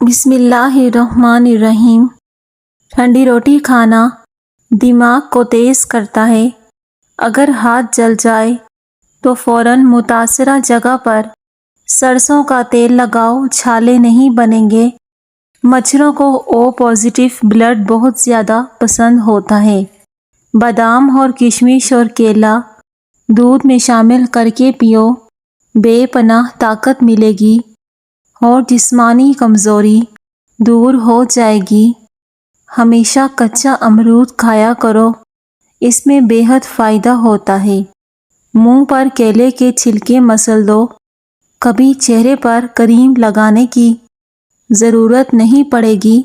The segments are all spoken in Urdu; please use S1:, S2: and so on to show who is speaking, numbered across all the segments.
S1: بسم اللہ الرحمن الرحیم۔ ٹھنڈی روٹی کھانا دماغ کو تیز کرتا ہے۔ اگر ہاتھ جل جائے تو فوراً متاثرہ جگہ پر سرسوں کا تیل لگاؤ، چھالے نہیں بنیں گے۔ مچھروں کو او پازیٹیو بلڈ بہت زیادہ پسند ہوتا ہے۔ بادام اور کشمش اور کیلا دودھ میں شامل کر کے پیو، بے پناہ طاقت ملے گی اور جسمانی کمزوری دور ہو جائے گی۔ ہمیشہ کچا امرود کھایا کرو، اس میں بے حد فائدہ ہوتا ہے۔ منہ پر کیلے کے چھلکے مسل دو، کبھی چہرے پر کریم لگانے کی ضرورت نہیں پڑے گی۔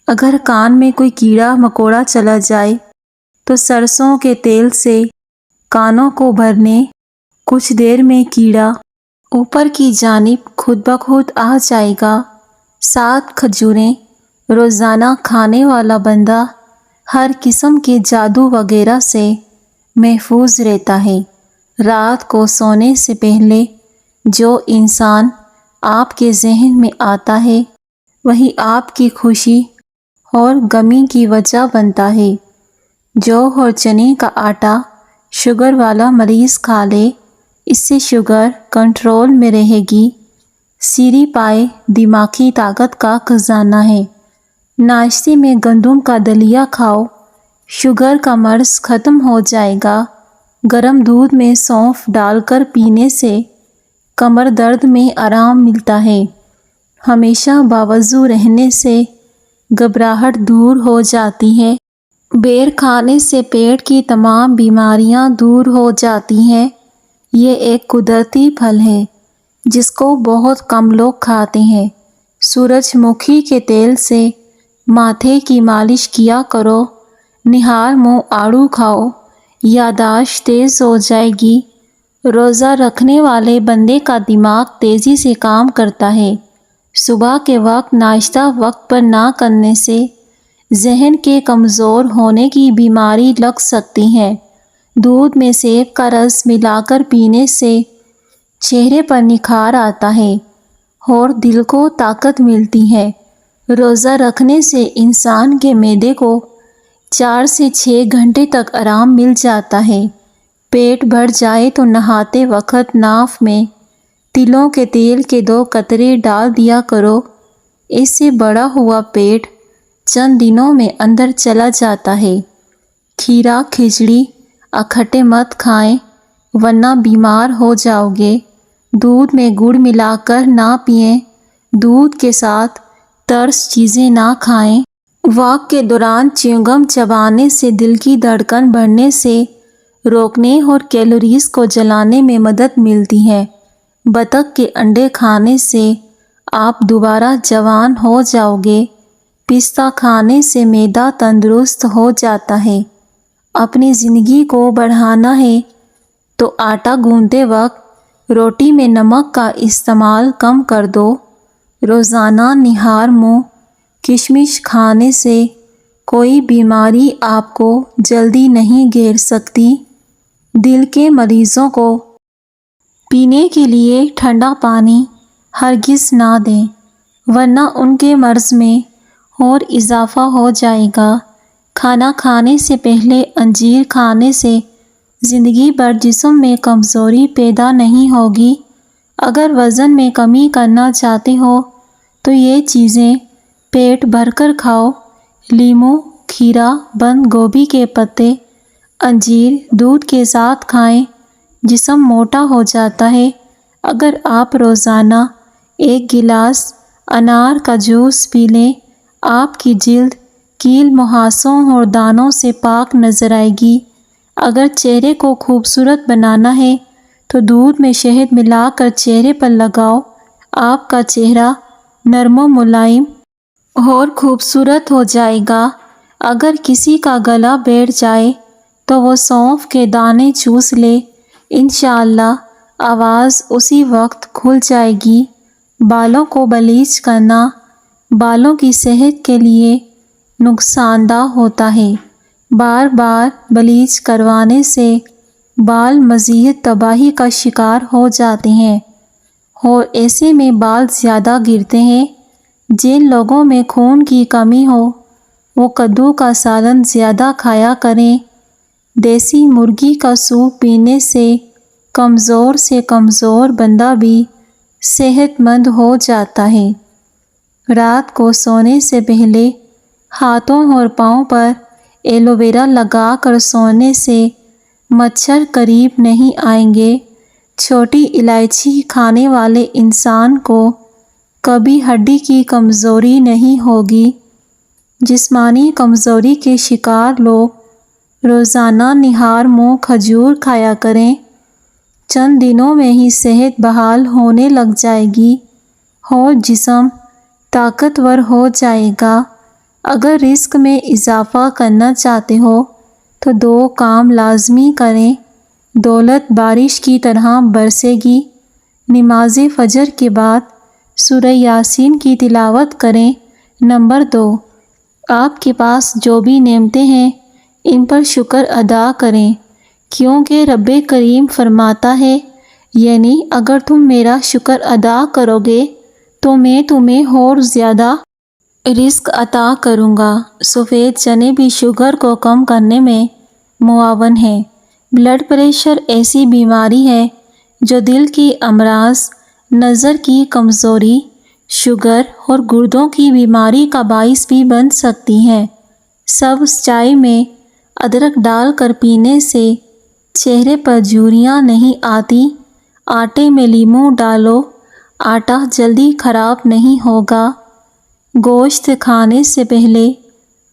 S1: اگر کان میں کوئی کیڑا مکوڑا چلا جائے تو سرسوں کے تیل سے کانوں کو بھرنے، کچھ دیر میں کیڑا اوپر کی جانب خود بخود آ جائے گا۔ 7 کھجوریں روزانہ کھانے والا بندہ ہر قسم کے جادو وغیرہ سے محفوظ رہتا ہے۔ رات کو سونے سے پہلے جو انسان آپ کے ذہن میں آتا ہے وہی آپ کی خوشی اور غمی کی وجہ بنتا ہے۔ جو اور چنے کا آٹا شوگر والا مریض کھا لے، اس سے شوگر کنٹرول میں رہے گی۔ سیری پائے دماغی طاقت کا خزانہ ہے۔ ناشتے میں گندم کا دلیا کھاؤ، شوگر کا مرض ختم ہو جائے گا۔ گرم دودھ میں سونف ڈال کر پینے سے کمر درد میں آرام ملتا ہے۔ ہمیشہ باوضو رہنے سے گھبراہٹ دور ہو جاتی ہے۔ بیر کھانے سے پیٹ کی تمام بیماریاں دور ہو جاتی ہیں۔ یہ ایک قدرتی پھل ہے جس کو بہت کم لوگ کھاتے ہیں۔ سورج مکھی کے تیل سے ماتھے کی مالش کیا کرو۔ نہار منہ آڑو کھاؤ، یادداشت تیز ہو جائے گی۔ روزہ رکھنے والے بندے کا دماغ تیزی سے کام کرتا ہے۔ صبح کے وقت ناشتہ وقت پر نہ کرنے سے ذہن کے کمزور ہونے کی بیماری لگ سکتی ہے۔ دودھ میں سیب کا رس ملا کر پینے سے چہرے پر نکھار آتا ہے اور دل کو طاقت ملتی ہے۔ روزہ رکھنے سے انسان کے معدے کو 4 سے 6 گھنٹے تک آرام مل جاتا ہے۔ پیٹ بھر جائے تو نہاتے وقت ناف میں تلوں کے تیل کے 2 قطرے ڈال دیا کرو۔ اس سے بڑا ہوا پیٹ چند دنوں میں اندر چلا جاتا ہے۔ کھیرا کھچڑی اکٹھے مت کھائیں ورنہ بیمار ہو جاؤ گے۔ دودھ میں گڑ ملا کر نہ پئیں۔ دودھ کے ساتھ ترش چیزیں نہ کھائیں۔ واک کے دوران چیونگم چبانے سے دل کی دھڑکن بڑھنے سے روکنے اور کیلوریز کو جلانے میں مدد ملتی ہے۔ بطخ کے انڈے کھانے سے آپ دوبارہ جوان ہو جاؤ گے۔ پستہ کھانے سے معدہ تندرست ہو جاتا ہے۔ اپنی زندگی کو بڑھانا ہے تو آٹا گوندتے وقت روٹی میں نمک کا استعمال کم کر دو۔ روزانہ نہار منہ کشمش کھانے سے کوئی بیماری آپ کو جلدی نہیں گھیر سکتی۔ دل کے مریضوں کو پینے کے لیے ٹھنڈا پانی ہرگز نہ دیں ورنہ ان کے مرض میں اور اضافہ ہو جائے گا۔ کھانا کھانے سے پہلے انجیر کھانے سے زندگی بھر جسم میں کمزوری پیدا نہیں ہوگی۔ اگر وزن میں کمی کرنا چاہتے ہو تو یہ چیزیں پیٹ بھر کر کھاؤ۔ لیموں، کھیرا، بند گوبھی کے پتے، انجیر دودھ کے ساتھ کھائیں۔ جسم موٹا ہو جاتا ہے۔ اگر آپ روزانہ 1 گلاس انار کا جوس پی لیں، آپ کی جلد کیل مہاسوں اور دانوں سے پاک نظر آئے گی۔ اگر چہرے کو خوبصورت بنانا ہے تو دودھ میں شہد ملا کر چہرے پر لگاؤ۔ آپ کا چہرہ نرم و ملائم اور خوبصورت ہو جائے گا۔ اگر کسی کا گلا بیٹھ جائے تو وہ سونف کے دانے چوس لے، انشاءاللہ آواز اسی وقت کھل جائے گی۔ بالوں کو بلیچ کرنا بالوں کی صحت کے لیے نقصان دہ ہوتا ہے۔ بار بار بلیچ کروانے سے بال مزید تباہی کا شکار ہو جاتے ہیں اور ایسے میں بال زیادہ گرتے ہیں۔ جن لوگوں میں خون کی کمی ہو وہ کدو کا سالن زیادہ کھایا کریں۔ دیسی مرغی کا سوپ پینے سے کمزور سے کمزور بندہ بھی صحت مند ہو جاتا ہے۔ رات کو سونے سے پہلے ہاتھوں اور پاؤں پر ایلو ویرا لگا کر سونے سے مچھر قریب نہیں آئیں گے۔ چھوٹی الائچی کھانے والے انسان کو کبھی ہڈی کی کمزوری نہیں ہوگی۔ جسمانی کمزوری کے شکار لوگ روزانہ نہار منہ کھجور کھایا کریں۔ چند دنوں میں ہی صحت بحال ہونے لگ جائے گی اور جسم طاقتور ہو جائے گا۔ اگر رزق میں اضافہ کرنا چاہتے ہو تو 2 کام لازمی کریں۔ دولت بارش کی طرح برسے گی۔ نماز فجر کے بعد سورہ یاسین کی تلاوت کریں۔ نمبر 2، آپ کے پاس جو بھی نعمتیں ہیں ان پر شکر ادا کریں، کیونکہ رب کریم فرماتا ہے، یعنی اگر تم میرا شکر ادا کرو گے تو میں تمہیں اور زیادہ رزق عطا کروں گا۔ سفید چنے بھی شوگر کو کم کرنے میں معاون ہیں۔ بلڈ پریشر ایسی بیماری ہے جو دل کی امراض، نظر کی کمزوری، شوگر اور گردوں کی بیماری کا باعث بھی بن سکتی ہے۔ سبز چائے میں ادرک ڈال کر پینے سے چہرے پر جھریاں نہیں آتی۔ آٹے میں لیموں ڈالو، آٹا جلدی خراب نہیں ہوگا۔ گوشت کھانے سے پہلے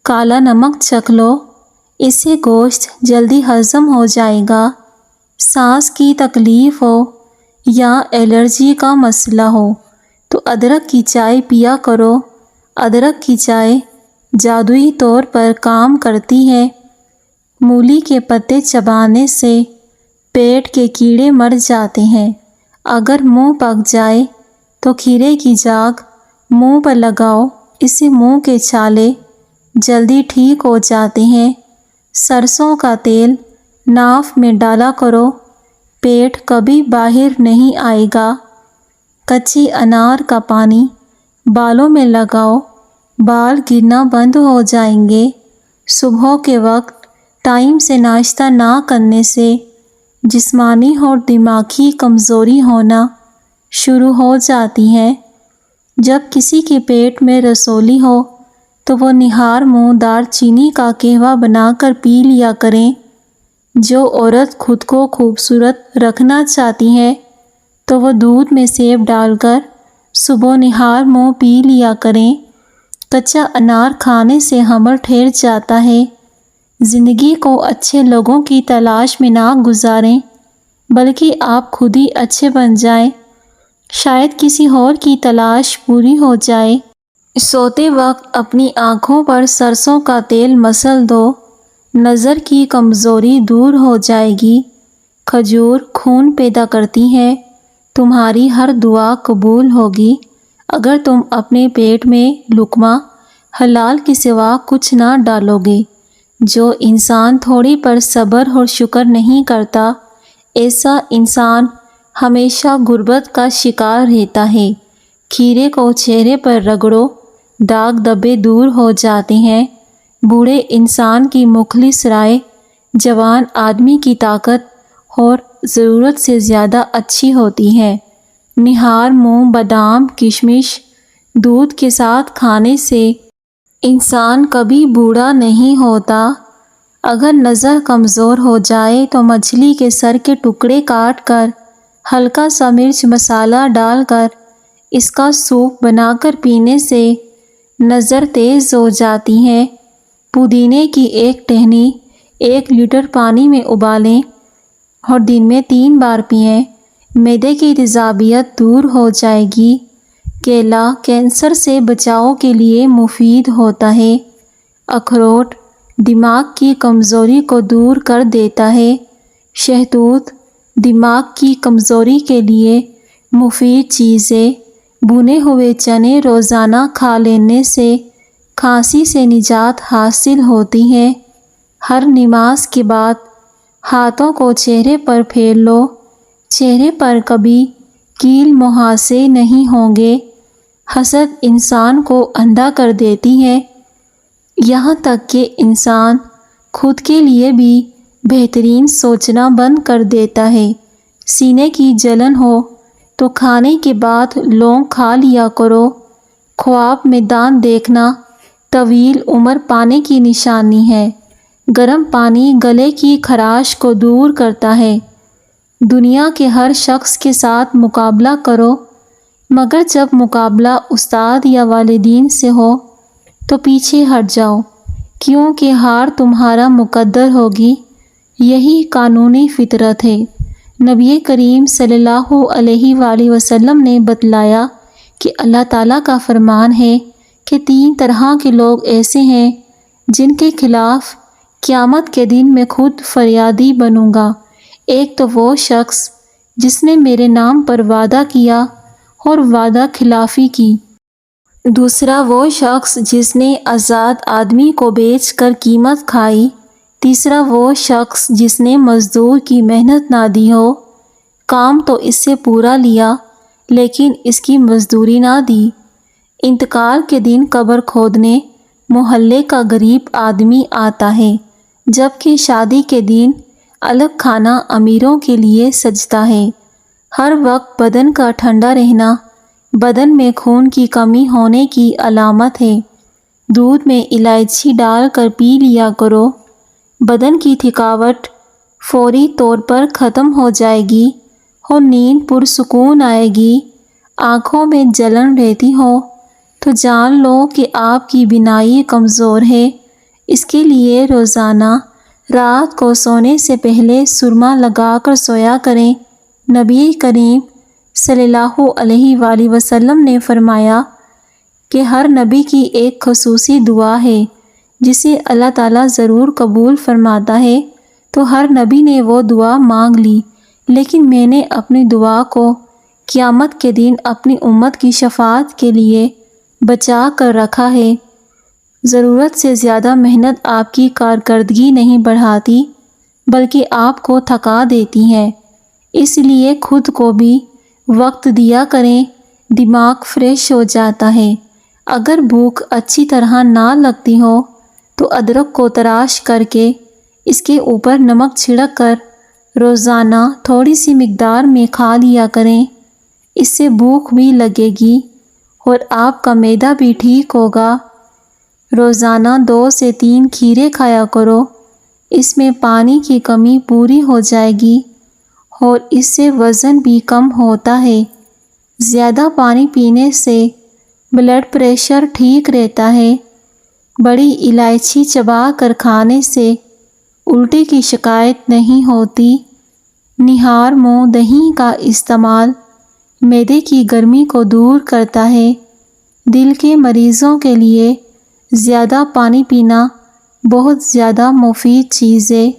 S1: کالا نمک چکھ لو، اس سے گوشت جلدی ہضم ہو جائے گا۔ سانس کی تکلیف ہو یا الرجی کا مسئلہ ہو تو ادرک کی چائے پیا کرو۔ ادرک کی چائے جادوئی طور پر کام کرتی ہے۔ مولی کے پتے چبانے سے پیٹ کے کیڑے مر جاتے ہیں۔ اگر منہ پک جائے تو کھیرے کی جاگ منہ پر لگاؤ، اس سے منہ کے چھالے جلدی ٹھیک ہو جاتے ہیں۔ سرسوں کا تیل ناف میں ڈالا کرو، پیٹ کبھی باہر نہیں آئے گا۔ کچی انار کا پانی بالوں میں لگاؤ، بال گرنا بند ہو جائیں گے۔ صبح کے وقت ٹائم سے ناشتہ نہ کرنے سے جسمانی اور دماغی کمزوری ہونا شروع ہو جاتی ہے۔ جب کسی کے پیٹ میں رسولی ہو تو وہ نہار منہ دار چینی کا قہوہ بنا کر پی لیا کریں۔ جو عورت خود کو خوبصورت رکھنا چاہتی ہے تو وہ دودھ میں سیب ڈال کر صبح نہار منہ پی لیا کریں۔ کچا انار کھانے سے حمل ٹھہر جاتا ہے۔ زندگی کو اچھے لوگوں کی تلاش میں نہ گزاریں، بلکہ آپ خود ہی اچھے بن جائیں، شاید کسی اور کی تلاش پوری ہو جائے۔ سوتے وقت اپنی آنکھوں پر سرسوں کا تیل مسل دو، نظر کی کمزوری دور ہو جائے گی۔ کھجور خون پیدا کرتی ہے، تمہاری ہر دعا قبول ہوگی اگر تم اپنے پیٹ میں لقمہ حلال کے سوا کچھ نہ ڈالو گے۔ جو انسان تھوڑی پر صبر اور شکر نہیں کرتا، ایسا انسان ہمیشہ غربت کا شکار رہتا ہے۔ کھیرے کو چہرے پر رگڑو، داغ دھبے دور ہو جاتے ہیں۔ بوڑھے انسان کی مخلص رائے جوان آدمی کی طاقت اور ضرورت سے زیادہ اچھی ہوتی ہے۔ نہار منہ بادام کشمش دودھ کے ساتھ کھانے سے انسان کبھی بوڑھا نہیں ہوتا۔ اگر نظر کمزور ہو جائے تو مچھلی کے سر کے ٹکڑے کاٹ کر ہلکا سا مرچ مسالہ ڈال کر اس کا سوپ بنا کر پینے سے نظر تیز ہو جاتی ہے۔ پودینے کی ایک ٹہنی 1 لیٹر پانی میں ابالیں اور دن میں 3 بار پئیں، معدے کی تیزابیت دور ہو جائے گی۔ کیلا کینسر سے بچاؤ کے لیے مفید ہوتا ہے۔ اخروٹ دماغ کی کمزوری کو دور کر دیتا ہے۔ شہتوت دماغ کی کمزوری کے لیے مفید چیزیں۔ بھنے ہوئے چنے روزانہ کھا لینے سے کھانسی سے نجات حاصل ہوتی ہے۔ ہر نماز کے بعد ہاتھوں کو چہرے پر پھیر لو، چہرے پر کبھی کیل مہاسے نہیں ہوں گے۔ حسد انسان کو اندھا کر دیتی ہے، یہاں تک کہ انسان خود کے لیے بھی بہترین سوچنا بند کر دیتا ہے۔ سینے کی جلن ہو تو کھانے کے بعد لونگ کھا لیا کرو۔ خواب میں دان دیکھنا طویل عمر پانے کی نشانی ہے۔ گرم پانی گلے کی خراش کو دور کرتا ہے۔ دنیا کے ہر شخص کے ساتھ مقابلہ کرو، مگر جب مقابلہ استاد یا والدین سے ہو تو پیچھے ہٹ جاؤ، کیونکہ ہار تمہارا مقدر ہوگی۔ یہی قانونی فطرت ہے۔ نبی کریم صلی اللہ علیہ وآلہ وسلم نے بتلایا کہ اللہ تعالیٰ کا فرمان ہے کہ 3 طرح کے لوگ ایسے ہیں جن کے خلاف قیامت کے دن میں خود فریادی بنوں گا۔ ایک تو وہ شخص جس نے میرے نام پر وعدہ کیا اور وعدہ خلافی کی۔ دوسرا وہ شخص جس نے آزاد آدمی کو بیچ کر قیمت کھائی۔ تیسرا وہ شخص جس نے مزدور کی محنت نہ دی ہو، کام تو اس سے پورا لیا لیکن اس کی مزدوری نہ دی۔ انتقال کے دن قبر کھودنے محلے کا غریب آدمی آتا ہے، جبکہ شادی کے دن الگ کھانا امیروں کے لیے سجتا ہے۔ ہر وقت بدن کا ٹھنڈا رہنا بدن میں خون کی کمی ہونے کی علامت ہے۔ دودھ میں الائچی ڈال کر پی لیا کرو، بدن کی تھکاوٹ فوری طور پر ختم ہو جائے گی اور نیند پرسکون آئے گی۔ آنکھوں میں جلن رہتی ہو تو جان لو کہ آپ کی بینائی کمزور ہے۔ اس کے لیے روزانہ رات کو سونے سے پہلے سرما لگا کر سویا کریں۔ نبی کریم صلی اللہ علیہ وآلہ وسلم نے فرمایا کہ ہر نبی کی ایک خصوصی دعا ہے جسے اللہ تعالیٰ ضرور قبول فرماتا ہے، تو ہر نبی نے وہ دعا مانگ لی، لیکن میں نے اپنی دعا کو قیامت کے دن اپنی امت کی شفاعت کے لیے بچا کر رکھا ہے۔ ضرورت سے زیادہ محنت آپ کی کارکردگی نہیں بڑھاتی بلکہ آپ کو تھکا دیتی ہے، اس لیے خود کو بھی وقت دیا کریں، دماغ فریش ہو جاتا ہے۔ اگر بھوک اچھی طرح نہ لگتی ہو تو ادرک کو تراش کر کے اس کے اوپر نمک چھڑک کر روزانہ تھوڑی سی مقدار میں کھا لیا کریں، اس سے بھوک بھی لگے گی اور آپ کا معدہ بھی ٹھیک ہوگا۔ روزانہ 2 سے 3 کھیرے کھایا کرو، اس میں پانی کی کمی پوری ہو جائے گی اور اس سے وزن بھی کم ہوتا ہے۔ زیادہ پانی پینے سے بلڈ پریشر ٹھیک رہتا ہے۔ بڑی الائچی چبا کر کھانے سے الٹی کی شکایت نہیں ہوتی۔ نہار منہ دہی کا استعمال معدے کی گرمی کو دور کرتا ہے۔ دل کے مریضوں کے لیے زیادہ پانی پینا بہت زیادہ مفید چیز ہے۔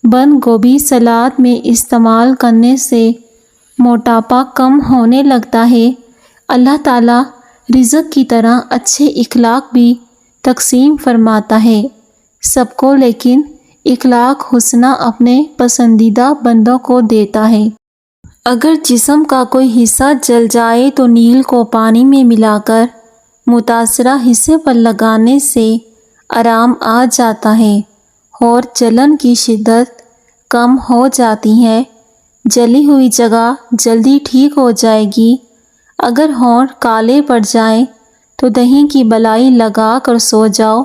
S1: بند گوبھی سلاد میں استعمال کرنے سے موٹاپا کم ہونے لگتا ہے۔ اللہ تعالیٰ رزق کی طرح اچھے اخلاق بھی تقسیم فرماتا ہے سب کو، لیکن اخلاق حسنہ اپنے پسندیدہ بندوں کو دیتا ہے۔ اگر جسم کا کوئی حصہ جل جائے تو نیل کو پانی میں ملا کر متاثرہ حصے پر لگانے سے آرام آ جاتا ہے اور جلن کی شدت کم ہو جاتی ہے۔ جلی ہوئی جگہ جلدی ٹھیک ہو جائے گی۔ اگر ہونٹ کالے پڑ جائیں تو دہی کی بلائی لگا کر سو جاؤ،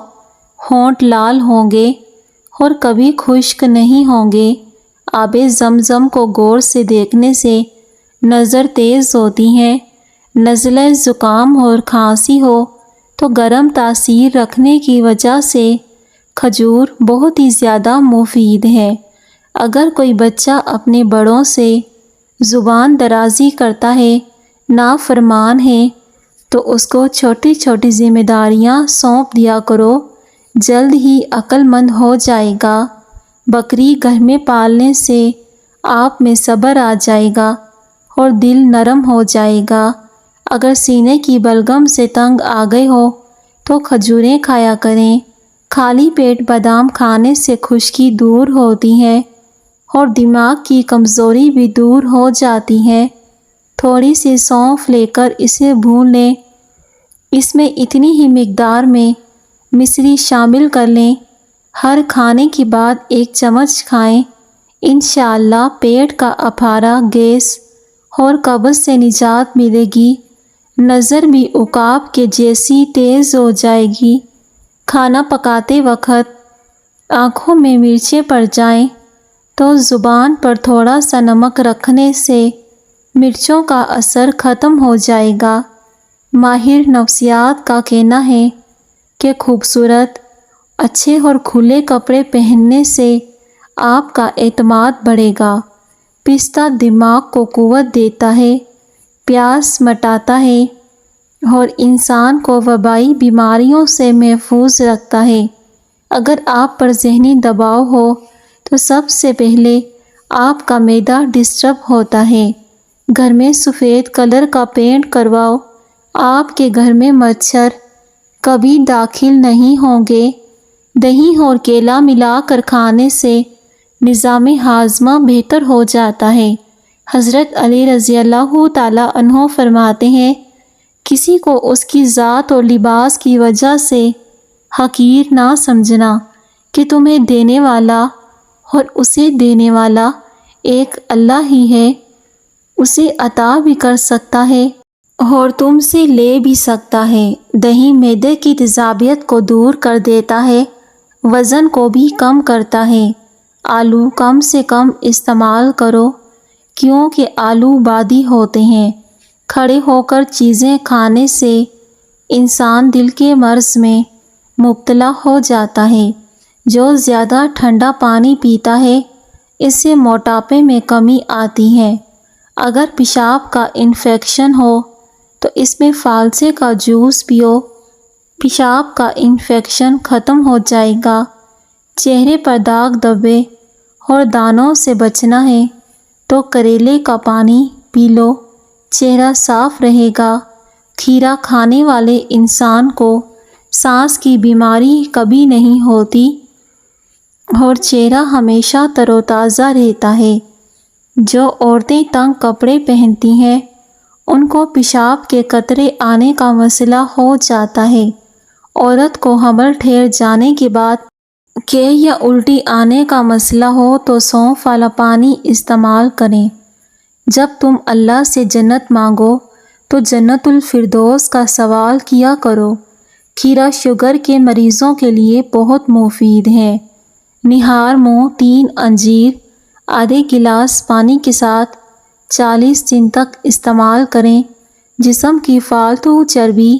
S1: ہونٹ لال ہوں گے اور کبھی خشک نہیں ہوں گے۔ آب زمزم کو غور سے دیکھنے سے نظر تیز ہوتی ہے۔ نزلہ زکام اور کھانسی ہو تو گرم تاثیر رکھنے کی وجہ سے کھجور بہت ہی زیادہ مفید ہے۔ اگر کوئی بچہ اپنے بڑوں سے زبان درازی کرتا ہے، نافرمان ہے، تو اس کو چھوٹی چھوٹی ذمہ داریاں سونپ دیا کرو، جلد ہی عقل مند ہو جائے گا۔ بکری گھر میں پالنے سے آپ میں صبر آ جائے گا اور دل نرم ہو جائے گا۔ اگر سینے کی بلغم سے تنگ آ گئے ہو تو کھجوریں کھایا کریں۔ خالی پیٹ بادام کھانے سے خشکی دور ہوتی ہے اور دماغ کی کمزوری بھی دور ہو جاتی ہے۔ تھوڑی سی سونف لے کر اسے بھون لیں، اس میں اتنی ہی مقدار میں مصری شامل کر لیں۔ ہر کھانے کے بعد 1 چمچ کھائیں۔ انشاءاللہ پیٹ کا اپارہ، گیس اور قبض سے نجات ملے گی۔ نظر بھی عقاب کے جیسی تیز ہو جائے گی۔ کھانا پکاتے وقت آنکھوں میں مرچیں پڑ جائیں تو زبان پر تھوڑا سا نمک رکھنے سے مرچوں کا اثر ختم ہو جائے گا۔ ماہر نفسیات کا کہنا ہے کہ خوبصورت، اچھے اور کھلے کپڑے پہننے سے آپ کا اعتماد بڑھے گا۔ پستہ دماغ کو قوت دیتا ہے، پیاس مٹاتا ہے اور انسان کو وبائی بیماریوں سے محفوظ رکھتا ہے۔ اگر آپ پر ذہنی دباؤ ہو تو سب سے پہلے آپ کا معدہ ڈسٹرب ہوتا ہے۔ گھر میں سفید کلر کا پینٹ کرواؤ، آپ کے گھر میں مچھر کبھی داخل نہیں ہوں گے۔ دہی اور کیلا ملا کر کھانے سے نظام ہاضمہ بہتر ہو جاتا ہے۔ حضرت علی رضی اللہ تعالیٰ عنہ فرماتے ہیں، کسی کو اس کی ذات اور لباس کی وجہ سے حقیر نہ سمجھنا کہ تمہیں دینے والا اور اسے دینے والا ایک اللہ ہی ہے۔ اسے عطا بھی کر سکتا ہے اور تم سے لے بھی سکتا ہے۔ دہی معدے کی تیزابیت کو دور کر دیتا ہے، وزن کو بھی کم کرتا ہے۔ آلو کم سے کم استعمال کرو کیونکہ آلو بادی ہوتے ہیں۔ کھڑے ہو کر چیزیں کھانے سے انسان دل کے مرض میں مبتلا ہو جاتا ہے۔ جو زیادہ ٹھنڈا پانی پیتا ہے اس سے موٹاپے میں کمی آتی ہے۔ اگر پیشاب کا انفیکشن ہو تو اس میں فالسے کا جوس پیو، پیشاب کا انفیکشن ختم ہو جائے گا۔ چہرے پر داغ دھبے اور دانوں سے بچنا ہے تو کریلے کا پانی پی لو، چہرہ صاف رہے گا۔ کھیرا کھانے والے انسان کو سانس کی بیماری کبھی نہیں ہوتی اور چہرہ ہمیشہ تر و تازہ رہتا ہے۔ جو عورتیں تنگ کپڑے پہنتی ہیں ان کو پیشاب کے قطرے آنے کا مسئلہ ہو جاتا ہے۔ عورت کو حمل ٹھہر جانے کے بعد کہ یا الٹی آنے کا مسئلہ ہو تو سونف والا پانی استعمال کریں۔ جب تم اللہ سے جنت مانگو تو جنت الفردوس کا سوال کیا کرو۔ کھیرا شوگر کے مریضوں کے لیے بہت مفید ہے۔ نہار منہ 3 انجیر آدھے گلاس پانی کے ساتھ 40 دن تک استعمال کریں۔ جسم کی فالتو چربی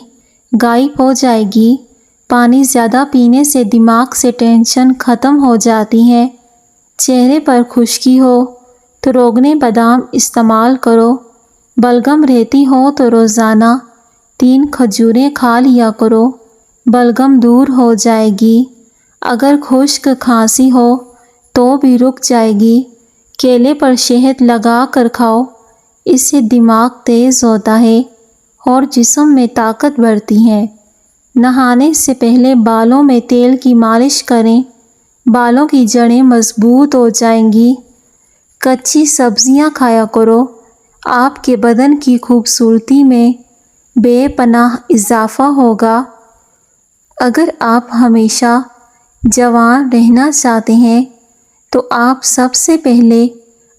S1: غائب ہو جائے گی۔ پانی زیادہ پینے سے دماغ سے ٹینشن ختم ہو جاتی ہے۔ چہرے پر خشکی ہو تو روغن بادام استعمال کرو۔ بلغم رہتی ہو تو روزانہ 3 کھجوریں کھا لیا کرو، بلغم دور ہو جائے گی۔ اگر خشک کھانسی ہو تو بھی رک جائے گی۔ کیلے پر شہد لگا کر کھاؤ، اس سے دماغ تیز ہوتا ہے اور جسم میں طاقت بڑھتی ہے۔ نہانے سے پہلے بالوں میں تیل کی مالش کریں، بالوں کی جڑیں مضبوط ہو جائیں گی۔ کچی سبزیاں کھایا کرو، آپ کے بدن کی خوبصورتی میں بے پناہ اضافہ ہوگا۔ اگر آپ ہمیشہ جوان رہنا چاہتے ہیں تو آپ سب سے پہلے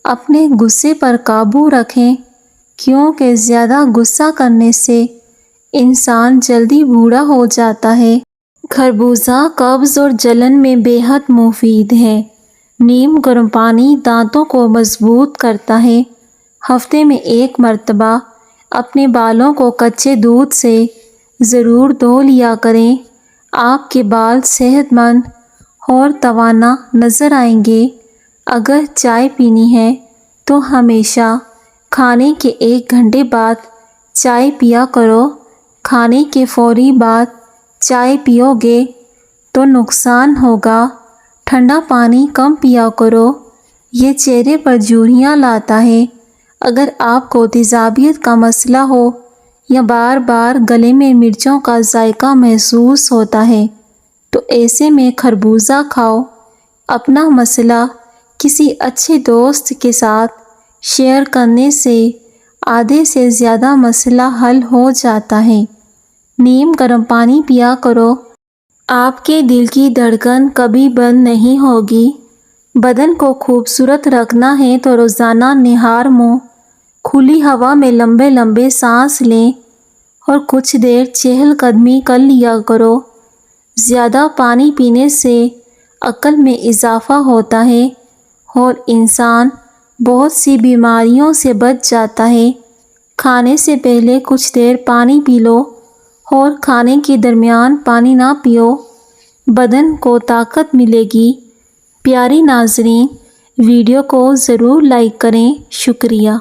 S1: اپنے غصے پر قابو رکھیں، کیونکہ زیادہ غصہ کرنے سے انسان جلدی بوڑھا ہو جاتا ہے۔ خربوزہ قبض اور جلن میں بے حد مفید ہے۔ نیم گرم پانی دانتوں کو مضبوط کرتا ہے۔ ہفتے میں 1 مرتبہ اپنے بالوں کو کچے دودھ سے ضرور دھو لیا کریں۔ آپ کے بال صحت مند اور توانا نظر آئیں گے۔ اگر چائے پینی ہے تو ہمیشہ کھانے کے 1 گھنٹے بعد چائے پیا کرو۔ کھانے کے فوری بعد چائے پیو گے تو نقصان ہوگا۔ ٹھنڈا پانی کم پیا کرو، یہ چہرے پر جھریاں لاتا ہے۔ اگر آپ کو تیزابیت کا مسئلہ ہو یا بار بار گلے میں مرچوں کا ذائقہ محسوس ہوتا ہے تو ایسے میں خربوزہ کھاؤ۔ اپنا مسئلہ کسی اچھے دوست کے ساتھ شیئر کرنے سے آدھے سے زیادہ مسئلہ حل ہو جاتا ہے۔ نیم گرم پانی پیا کرو۔ آپ کے دل کی دھڑکن کبھی بند نہیں ہوگی۔ بدن کو خوبصورت رکھنا ہے تو روزانہ نہار منہ کھلی ہوا میں لمبے لمبے سانس لیں اور کچھ دیر چہل قدمی کر لیا کرو۔ زیادہ پانی پینے سے عقل میں اضافہ ہوتا ہے اور انسان بہت سی بیماریوں سے بچ جاتا ہے۔ کھانے سے پہلے کچھ دیر پانی پی لو اور کھانے کے درمیان پانی نہ پیو، بدن کو طاقت ملے گی۔ پیاری ناظرین، ویڈیو کو ضرور لائک کریں۔ شکریہ۔